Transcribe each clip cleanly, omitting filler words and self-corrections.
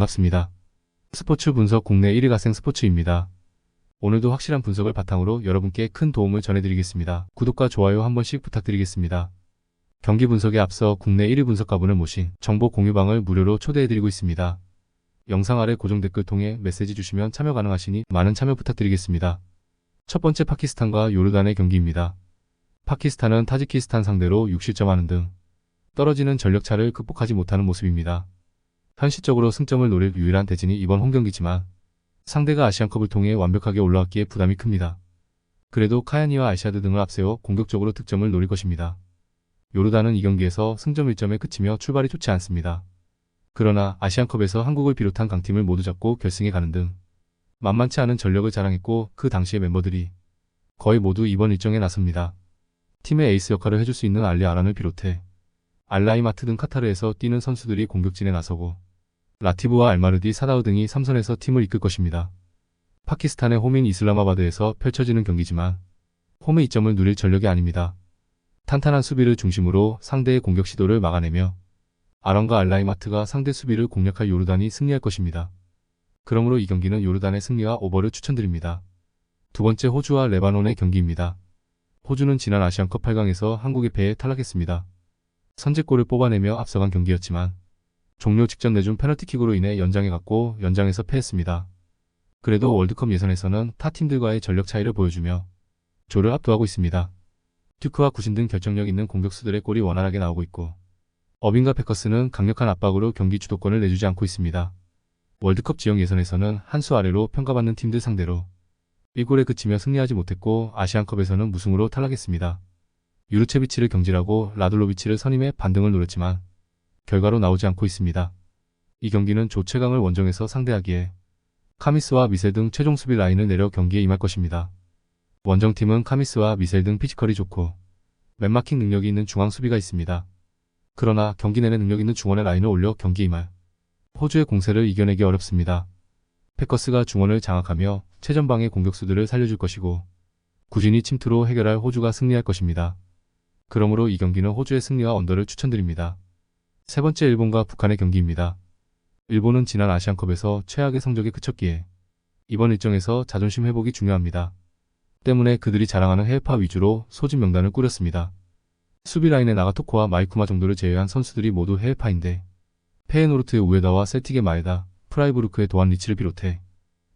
반갑습니다. 스포츠 분석 국내 1위 가생 스포츠입니다. 오늘도 확실한 분석을 바탕으로 여러분께 큰 도움을 전해드리겠습니다. 구독과 좋아요 한 번씩 부탁드리겠습니다. 경기 분석에 앞서 국내 1위 분석가분을 모신 정보 공유방을 무료로 초대해드리고 있습니다. 영상 아래 고정 댓글 통해 메시지 주시면 참여 가능하시니 많은 참여 부탁드리겠습니다. 첫 번째 파키스탄과 요르단의 경기입니다. 파키스탄은 타지키스탄 상대로 6실점하는 등 떨어지는 전력차를 극복하지 못하는 모습입니다. 현실적으로 승점을 노릴 유일한 대진이 이번 홈경기지만 상대가 아시안컵을 통해 완벽하게 올라왔기에 부담이 큽니다. 그래도 카야니와 알샤드 등을 앞세워 공격적으로 득점을 노릴 것입니다. 요르단은 이 경기에서 승점 1점에 그치며 출발이 좋지 않습니다. 그러나 아시안컵에서 한국을 비롯한 강팀을 모두 잡고 결승에 가는 등 만만치 않은 전력을 자랑했고 그 당시의 멤버들이 거의 모두 이번 일정에 나섭니다. 팀의 에이스 역할을 해줄 수 있는 알리 아란을 비롯해 알라이마트 등 카타르에서 뛰는 선수들이 공격진에 나서고 라티브와 알마르디 사다우 등이 3선에서 팀을 이끌 것입니다. 파키스탄의 홈인 이슬라마바드에서 펼쳐지는 경기지만 홈의 이점을 누릴 전력이 아닙니다. 탄탄한 수비를 중심으로 상대의 공격 시도를 막아내며 아란과 알라이마트가 상대 수비를 공략할 요르단이 승리할 것입니다. 그러므로 이 경기는 요르단의 승리와 오버를 추천드립니다. 두 번째 호주와 레바논의 경기입니다. 호주는 지난 아시안컵 8강에서 한국의 패에 탈락했습니다. 선제골을 뽑아내며 앞서간 경기였지만 종료 직전 내준 페널티킥으로 인해 연장에 갔고 연장에서 패했습니다. 그래도 월드컵 예선에서는 타 팀들과의 전력 차이를 보여주며 조를 압도하고 있습니다. 듀크와 구신 등 결정력 있는 공격수들의 골이 원활하게 나오고 있고 어빙과 패커스는 강력한 압박으로 경기 주도권을 내주지 않고 있습니다. 월드컵 지역 예선에서는 한 수 아래로 평가받는 팀들 상대로 1골에 그치며 승리하지 못했고 아시안컵에서는 무승으로 탈락했습니다. 유르체비치를 경질하고 라둘로비치를 선임해 반등을 노렸지만 결과로 나오지 않고 있습니다. 이 경기는 조 최강을 원정에서 상대하기에 카미스와 미셀 등 최종 수비 라인을 내려 경기에 임할 것입니다. 원정팀은 카미스와 미셀 등 피지컬이 좋고 맨마킹 능력이 있는 중앙 수비가 있습니다. 그러나 경기 내내 능력 있는 중원의 라인을 올려 경기에 임할 호주의 공세를 이겨내기 어렵습니다. 패커스가 중원을 장악하며 최전방의 공격수들을 살려줄 것이고 구진이 침투로 해결할 호주가 승리할 것입니다. 그러므로 이 경기는 호주의 승리와 언더를 추천드립니다. 세 번째 일본과 북한의 경기입니다. 일본은 지난 아시안컵에서 최악의 성적에 그쳤기에 이번 일정에서 자존심 회복이 중요합니다. 때문에 그들이 자랑하는 해외파 위주로 소집 명단을 꾸렸습니다. 수비 라인의 나가토코와 마이쿠마 정도를 제외한 선수들이 모두 해외파인데 페에노르트의 우에다와 셀틱의 마에다, 프라이부르크의 도안 리치를 비롯해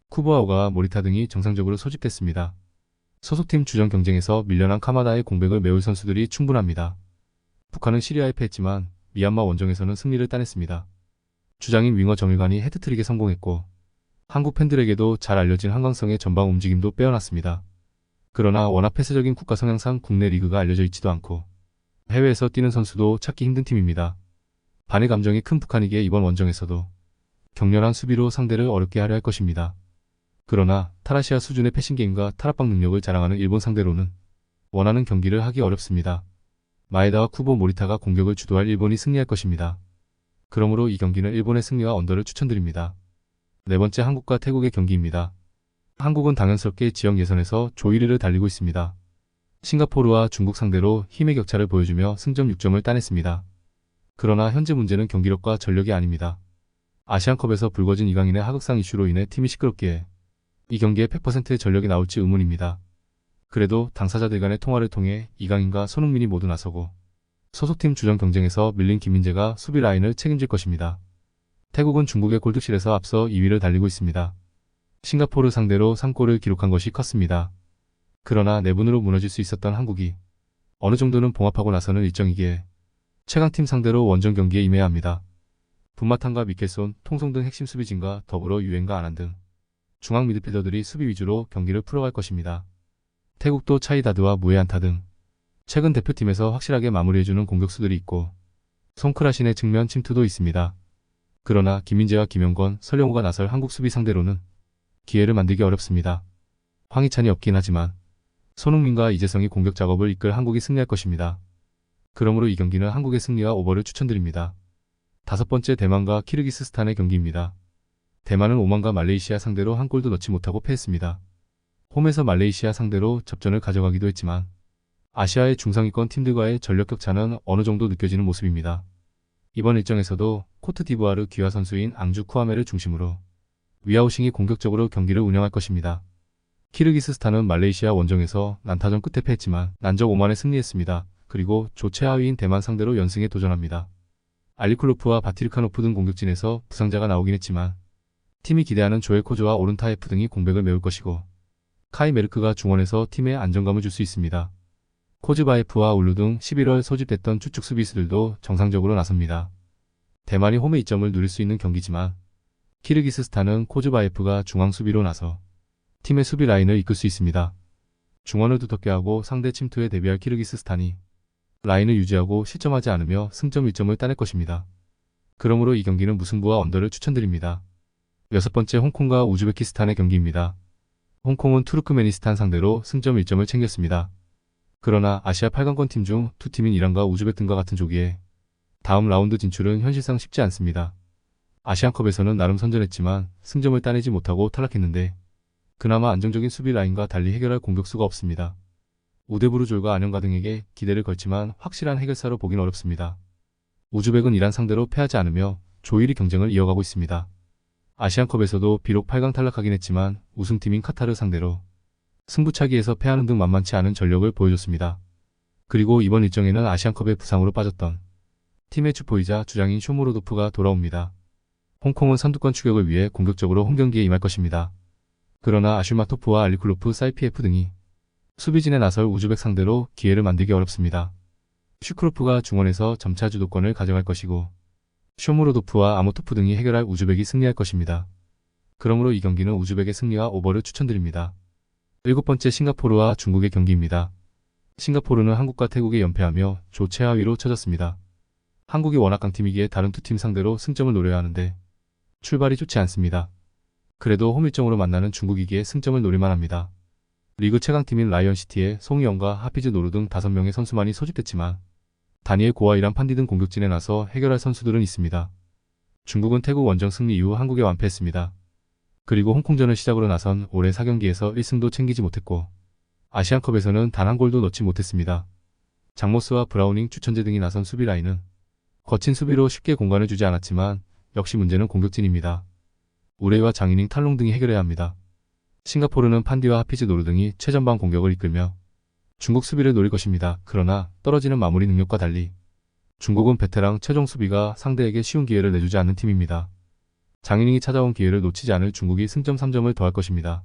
쿠보아오가 모리타 등이 정상적으로 소집됐습니다. 소속팀 주전 경쟁에서 밀려난 카마다의 공백을 메울 선수들이 충분합니다. 북한은 시리아에 패했지만 미얀마 원정에서는 승리를 따냈습니다. 주장인 윙어 정일관이 헤트트릭에 성공했고 한국 팬들에게도 잘 알려진 한강성의 전방 움직임도 빼어났습니다. 그러나 워낙 폐쇄적인 국가 성향상 국내 리그가 알려져 있지도 않고 해외에서 뛰는 선수도 찾기 힘든 팀입니다. 반의 감정이 큰 북한이기에 이번 원정에서도 격렬한 수비로 상대를 어렵게 하려 할 것입니다. 그러나 타라시아 수준의 패싱게임과 탈압박 능력을 자랑하는 일본 상대로는 원하는 경기를 하기 어렵습니다. 마에다와 쿠보 모리타가 공격을 주도할 일본이 승리할 것입니다. 그러므로 이 경기는 일본의 승리와 언더를 추천드립니다. 네 번째 한국과 태국의 경기입니다. 한국은 당연스럽게 지역 예선에서 조 1위를 달리고 있습니다. 싱가포르와 중국 상대로 힘의 격차를 보여주며 승점 6점을 따냈습니다. 그러나 현재 문제는 경기력과 전력이 아닙니다. 아시안컵에서 불거진 이강인의 하극상 이슈로 인해 팀이 시끄럽기에 이 경기에 100%의 전력이 나올지 의문입니다. 그래도 당사자들 간의 통화를 통해 이강인과 손흥민이 모두 나서고 소속팀 주전 경쟁에서 밀린 김민재가 수비 라인을 책임질 것입니다. 태국은 중국의 골득실에서 앞서 2위를 달리고 있습니다. 싱가포르 상대로 3골을 기록한 것이 컸습니다. 그러나 내분으로 무너질 수 있었던 한국이 어느 정도는 봉합하고 나서는 일정이기에 최강팀 상대로 원정 경기에 임해야 합니다. 분마탄과 미켈손, 통송 등 핵심 수비진과 더불어 유엔과 아난 등 중앙 미드필더들이 수비 위주로 경기를 풀어갈 것입니다. 태국도 차이다드와 무에안타 등 최근 대표팀에서 확실하게 마무리해주는 공격수들이 있고 송크라신의 측면 침투도 있습니다. 그러나 김민재와 김영권, 설영우가 나설 한국 수비 상대로는 기회를 만들기 어렵습니다. 황희찬이 없긴 하지만 손흥민과 이재성이 공격 작업을 이끌 한국이 승리할 것입니다. 그러므로 이 경기는 한국의 승리와 오버를 추천드립니다. 다섯 번째 대만과 키르기스스탄의 경기입니다. 대만은 오만과 말레이시아 상대로 한 골도 넣지 못하고 패했습니다. 홈에서 말레이시아 상대로 접전을 가져가기도 했지만 아시아의 중상위권 팀들과의 전력 격차는 어느 정도 느껴지는 모습입니다. 이번 일정에서도 코트디부아르 귀화 선수인 앙주 쿠아메를 중심으로 위아우싱이 공격적으로 경기를 운영할 것입니다. 키르기스스탄은 말레이시아 원정에서 난타전 끝에 패했지만 난적 5만에 승리했습니다. 그리고 조최하위인 대만 상대로 연승에 도전합니다. 알리클로프와 바티르카노프 등 공격진에서 부상자가 나오긴 했지만 팀이 기대하는 조엘 코즈와 오른타예프 등이 공백을 메울 것이고 카이 메르크가 중원에서 팀에 안정감을 줄 수 있습니다. 코즈바예프와 울루 등 11월 소집됐던 추측 수비수들도 정상적으로 나섭니다. 대만이 홈의 이점을 누릴 수 있는 경기지만 키르기스스탄은 코즈바예프가 중앙 수비로 나서 팀의 수비 라인을 이끌 수 있습니다. 중원을 두텁게 하고 상대 침투에 대비할 키르기스스탄이 라인을 유지하고 실점하지 않으며 승점 1점을 따낼 것입니다. 그러므로 이 경기는 무승부와 언더를 추천드립니다. 여섯 번째 홍콩과 우즈베키스탄의 경기입니다. 홍콩은 투르크메니스탄 상대로 승점 1점을 챙겼습니다. 그러나 아시아 8강권 팀 중 두 팀인 이란과 우즈벡 등과 같은 조기에 다음 라운드 진출은 현실상 쉽지 않습니다. 아시안컵에서는 나름 선전했지만 승점을 따내지 못하고 탈락했는데 그나마 안정적인 수비 라인과 달리 해결할 공격수가 없습니다. 우데부르졸과 안영가 등에게 기대를 걸지만 확실한 해결사로 보긴 어렵습니다. 우즈벡은 이란 상대로 패하지 않으며 조1위 경쟁을 이어가고 있습니다. 아시안컵에서도 비록 8강 탈락하긴 했지만 우승팀인 카타르 상대로 승부차기에서 패하는 등 만만치 않은 전력을 보여줬습니다. 그리고 이번 일정에는 아시안컵에 부상으로 빠졌던 팀의 주포이자 주장인 쇼무로도프가 돌아옵니다. 홍콩은 선두권 추격을 위해 공격적으로 홈경기에 임할 것입니다. 그러나 아슈마토프와 알리클로프, 사이피에프 등이 수비진에 나설 우즈벡 상대로 기회를 만들기 어렵습니다. 슈크로프가 중원에서 점차 주도권을 가져갈 것이고 쇼무로도프와 아모토프 등이 해결할 우즈벡이 승리할 것입니다. 그러므로 이 경기는 우즈벡의 승리와 오버를 추천드립니다. 일곱 번째 싱가포르와 중국의 경기입니다. 싱가포르는 한국과 태국에 연패하며 조 최하위로 처졌습니다. 한국이 워낙 강팀이기에 다른 두 팀 상대로 승점을 노려야 하는데 출발이 좋지 않습니다. 그래도 홈 일정으로 만나는 중국이기에 승점을 노릴만 합니다. 리그 최강팀인 라이언시티에 송이영과 하피즈 노루 등 5명의 선수만이 소집됐지만 다니엘 고와 이란 판디 등 공격진에 나서 해결할 선수들은 있습니다. 중국은 태국 원정 승리 이후 한국에 완패했습니다. 그리고 홍콩전을 시작으로 나선 올해 4경기에서 1승도 챙기지 못했고 아시안컵에서는 단 한 골도 넣지 못했습니다. 장모스와 브라우닝, 주천재 등이 나선 수비 라인은 거친 수비로 쉽게 공간을 주지 않았지만 역시 문제는 공격진입니다. 우레이와 장이닝, 탈롱 등이 해결해야 합니다. 싱가포르는 판디와 하피즈 노루 등이 최전방 공격을 이끌며 중국 수비를 노릴 것입니다. 그러나 떨어지는 마무리 능력과 달리 중국은 베테랑 최종 수비가 상대에게 쉬운 기회를 내주지 않는 팀입니다. 장이닝이 찾아온 기회를 놓치지 않을 중국이 승점 3점을 더할 것입니다.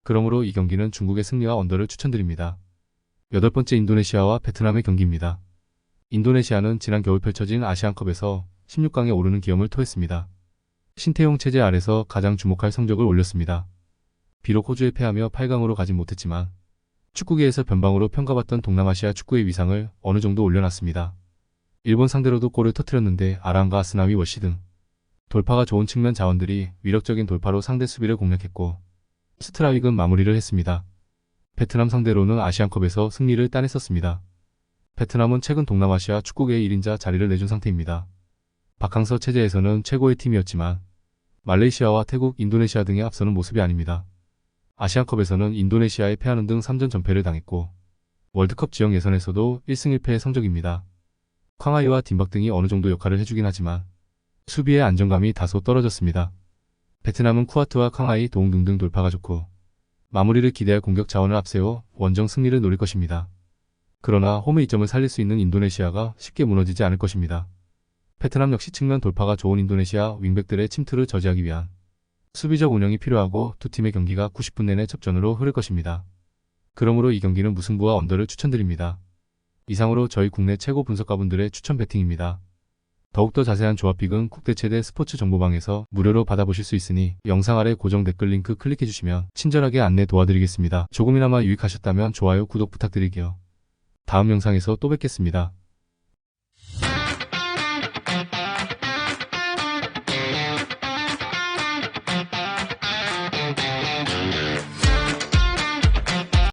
그러므로 이 경기는 중국의 승리와 언더를 추천드립니다. 여덟 번째 인도네시아와 베트남의 경기입니다. 인도네시아는 지난 겨울 펼쳐진 아시안컵에서 16강에 오르는 기염을 토했습니다. 신태용 체제 아래서 가장 주목할 성적을 올렸습니다. 비록 호주에 패하며 8강으로 가진 못했지만 축구계에서 변방으로 평가받던 동남아시아 축구의 위상을 어느 정도 올려놨습니다. 일본 상대로도 골을 터뜨렸는데 아랑과 아스나위 월시 등 돌파가 좋은 측면 자원들이 위력적인 돌파로 상대 수비를 공략했고 스트라이크는 마무리를 했습니다. 베트남 상대로는 아시안컵에서 승리를 따냈었습니다. 베트남은 최근 동남아시아 축구계의 1인자 자리를 내준 상태입니다. 박항서 체제에서는 최고의 팀이었지만 말레이시아와 태국, 인도네시아 등에 앞서는 모습이 아닙니다. 아시안컵에서는 인도네시아에 패하는 등 3전 전패를 당했고 월드컵 지역 예선에서도 1승 1패의 성적입니다. 쾅하이와 딘박 등이 어느 정도 역할을 해주긴 하지만 수비의 안정감이 다소 떨어졌습니다. 베트남은 쿠아트와 캉하이, 도웅 등등 돌파가 좋고 마무리를 기대할 공격 자원을 앞세워 원정 승리를 노릴 것입니다. 그러나 홈의 이점을 살릴 수 있는 인도네시아가 쉽게 무너지지 않을 것입니다. 베트남 역시 측면 돌파가 좋은 인도네시아 윙백들의 침투를 저지하기 위한 수비적 운영이 필요하고 두 팀의 경기가 90분 내내 접전으로 흐를 것입니다. 그러므로 이 경기는 무승부와 언더를 추천드립니다. 이상으로 저희 국내 최고 분석가분들의 추천 배팅입니다. 더욱더 자세한 조합픽은 국대 최대 스포츠 정보방에서 무료로 받아보실 수 있으니 영상 아래 고정 댓글 링크 클릭해주시면 친절하게 안내 도와드리겠습니다. 조금이나마 유익하셨다면 좋아요, 구독 부탁드릴게요. 다음 영상에서 또 뵙겠습니다.